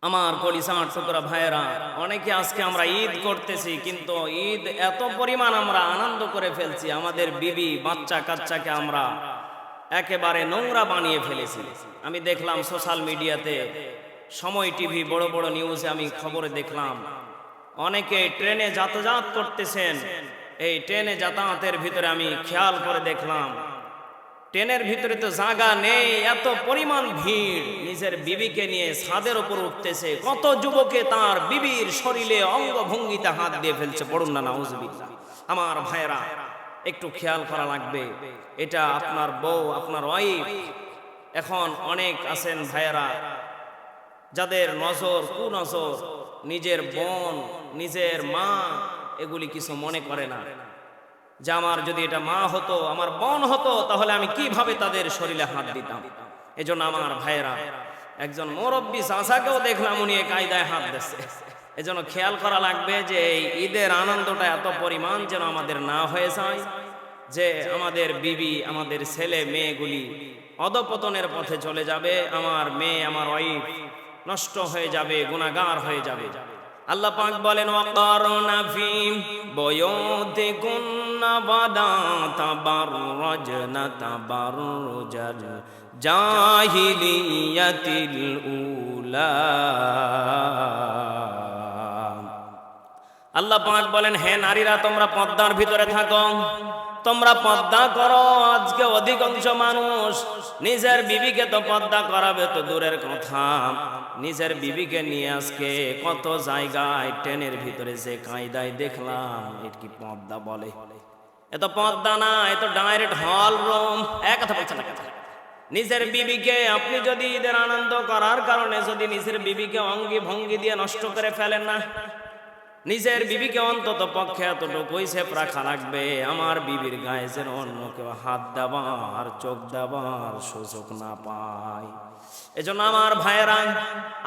আমার কলিজার টুকরা ভাইয়েরা, অনেকে আজকে আমরা ঈদ করতেছি, কিন্তু ঈদ এত পরিমাণ আমরা আনন্দ করে ফেলছি, আমাদের বিবি বাচ্চা কাচ্চাকে আমরা একেবারে নোংরা বানিয়ে ফেলেছি। আমি দেখলাম সোশ্যাল মিডিয়াতে, সময় টিভি, বড় বড় নিউজে আমি খবরে দেখলাম অনেকে ট্রেনে যাতায়াত করতেছেন। এই ট্রেনে যাতায়াতের ভিতরে আমি খেয়াল করে দেখলাম ট্রেনের ভিতরে তো জায়গা নেই, এত পরিমাণ ভিড়, নিজের বিবিকে নিয়ে ছাদের উপর উঠতেছে। কত যুবকে তার বিবির শরীরে অঙ্গভঙ্গিতে হাত দিয়ে ফেলছে। পড়ুন না নাউজুবিল্লাহ। আমার ভাইয়েরা, একটু খেয়াল করা লাগবে। এটা আপনার বউ, আপনার ওয়াইফ। এখন অনেক আছেন ভাইয়েরা যাদের নজর, কুনজর, নিজের বোন, নিজের মা, এগুলি কিছু মনে করে না যে আমার যদি এটা মা হতো, আমার বোন হতো, তাহলে আমি কিভাবে তাদের শরীরে হাত দিতাম। এজন্য আমার ভাইয়েরা, একজন মুরব্বী চাচাকেও দেখলাম উনি এই কায়দায় হাত দিচ্ছে। এজন্য খেয়াল করা লাগবে যে এই ঈদের আনন্দটা এত পরিমাণ যেন আমাদের না হয়ে যায় যে আমাদের বিবি, আমাদের ছেলে মেয়েগুলি অধপতনের পথে চলে যাবে, আমার মেয়ে, আমার ওয়াইফ নষ্ট হয়ে যাবে, গুনাহগার হয়ে যাবে। আল্লাহ পাক বলেন, ওয়াকারনা ফি বুয়ুতিকুন্না ওয়ালা তাবাররাজনা তাবাররুজাল জাহিলিয়াতিল উলা। আল্লাহ পাক বলেন, হে নারীরা, তোমরা পর্দার ভিতরে থাকো, তোমরা পর্দা করো। আজকে অধিকাংশ মানুষ নিজের বিবিকে তো পর্দা করাবে তো দূরের কথা, নিজের বিবিকে নিয়ে আজকে কত জায়গায় ট্রেনের ভিতরে যে কায়দায় দেখলাম, এটা কি পর্দা বলে? এ তো পর্দা না, এ তো ডাইরেক্ট হল রুম। এক কথা বলছেন না। নিজের বিবিকে আপনি যদি ঈদের আনন্দ করার কারণে যদি নিজের বিবিকে অঙ্গি ভঙ্গি দিয়ে নষ্ট করে ফেলেন না, নিজের বিবিকে অন্তত পক্ষে এতটুকুই সেফ রাখা লাগবে, আমার বিবির গায়ে যেন অন্য কেউ হাত দেবার, চোখ দেবার সুযোগ না পায়। এজন্য আমার ভাইয়েরা,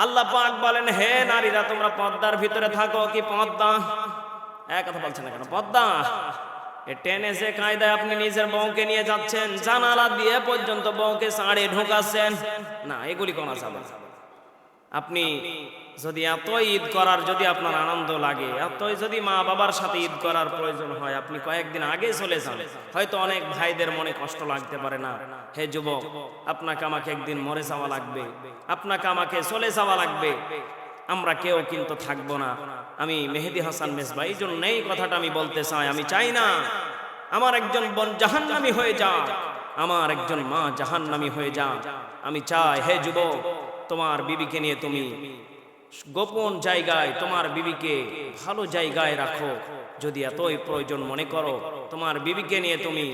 আল্লাহ পাক বলেন, হে নারীরা, তোমরা পর্দার ভিতরে থাকো। কি পর্দা? এক কথা বলছেন না কেন? পর্দা ট্রেনে যে কায়দায় আপনি নিজের বউকে নিয়ে যাচ্ছেন, জানালা দিয়ে পর্যন্ত বউকে ছাড়ে ঢোকাচ্ছেন না, এগুলি কোন যাবে? আপনি যদি এত ঈদ করার যদি আপনার আনন্দ লাগে, এতই যদি মা বাবার সাথে ঈদ করার প্রয়োজন হয়, আপনি কয়েকদিন আগে চলে যান। হয়তো অনেক ভাইদের মনে কষ্ট লাগতে পারে না, হে যুবক, আপনাকে আমাকে একদিন মরে যাওয়া লাগবে, আপনাকে আমাকে চলে যাওয়া লাগবে, আমরা কেউ কিন্তু থাকবো না। আমি মেহেদী হাসান মেজবা, এই জন্য এই কথাটা আমি বলতে চাই। আমি চাই না আমার একজন বোন জাহান্নামী হয়ে যাক, আমার একজন মা জাহান্নামী হয়ে যাক। আমি চাই, হে যুবক, তোমার বিবিকে নিয়ে তুমি গোপন জায়গায়, তোমার বিবিকে ভালো জায়গায় রাখো। যদি এতই প্রয়োজন মনে করো, তোমার বিবিকে নিয়ে তুমি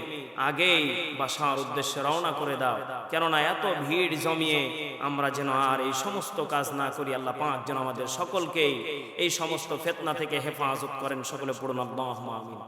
আগেই বাসার উদ্দেশ্যে রওনা করে দাও। কেননা এত ভিড় জমিয়ে আমরা যেন আর এই সমস্ত কাজ না করি। আল্লাহ পাক যেন আমাদের সকলকেই এই সমস্ত ফিতনা থেকে হেফাজত করেন। সকলে পড়ুন আল্লাহুম্মা আমিন।